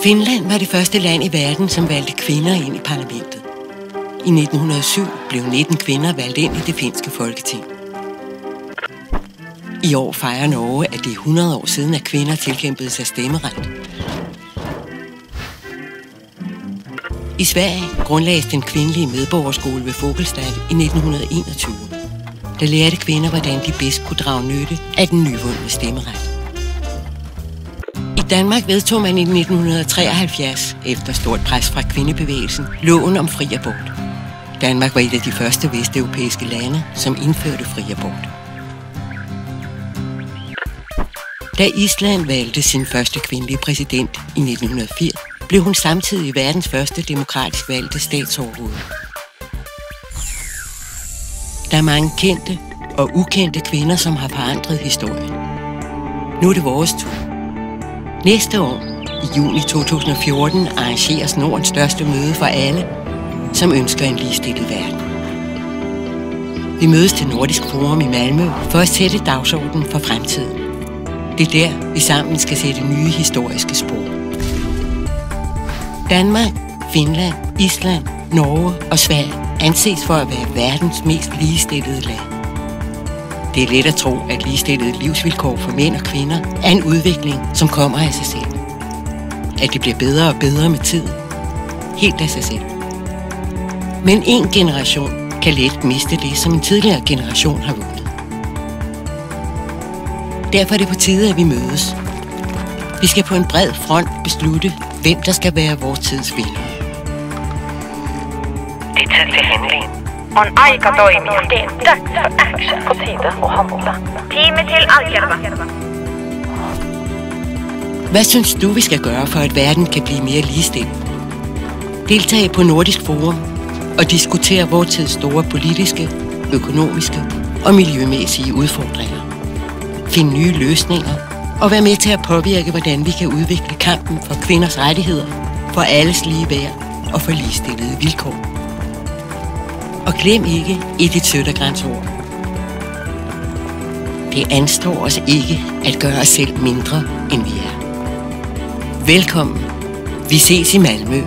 Finland var det første land i verden, som valgte kvinder ind i parlamentet. I 1907 blev 19 kvinder valgt ind i det finske folketing. I år fejrer Norge, at det er 100 år siden, at kvinder tilkæmpede sig stemmeret. I Sverige grundlagdes den kvindelige medborgerskole ved Fogelstad i 1921. Der lærte kvinder, hvordan de bedst kunne drage nytte af den nyvundne stemmeret. I Danmark vedtog man i 1973, efter stort pres fra kvindebevægelsen, loven om fri abort. Danmark var et af de første vesteuropæiske lande, som indførte fri abort. Da Island valgte sin første kvindelige præsident i 1980, blev hun samtidig verdens første demokratisk valgte statsoverhoved. Der er mange kendte og ukendte kvinder, som har forandret historien. Nu er det vores tur. Næste år, i juni 2014, arrangeres Nordens største møde for alle, som ønsker en ligestillet verden. Vi mødes til Nordisk Forum i Malmø for at sætte dagsordenen for fremtiden. Det er der, vi sammen skal sætte nye historiske spor. Danmark, Finland, Island, Norge og Sverige anses for at være verdens mest ligestillede land. Det er let at tro, at ligestillede livsvilkår for mænd og kvinder er en udvikling, som kommer af sig selv. At det bliver bedre og bedre med tiden. Helt af sig selv. Men en generation kan let miste det, som en tidligere generation har vundet. Derfor er det på tide, at vi mødes. Vi skal på en bred front beslutte, hvem der skal være vores tids vinder. Det er tid til handling. On aika toimia. Det er dags for action. På tide at handla. Time til algerba. Hvad synes du, vi skal gøre, for at verden kan blive mere ligestillet? Deltag på Nordisk Forum og diskutere vores tids store politiske, økonomiske og miljømæssige udfordringer. Find nye løsninger og vær med til at påvirke, hvordan vi kan udvikle kampen for kvinders rettigheder, for alles lige værd og for ligestillede vilkår. Og glem ikke Edith Södergrens ord. Det anstår os ikke at gøre os selv mindre, end vi er. Velkommen. Vi ses i Malmø.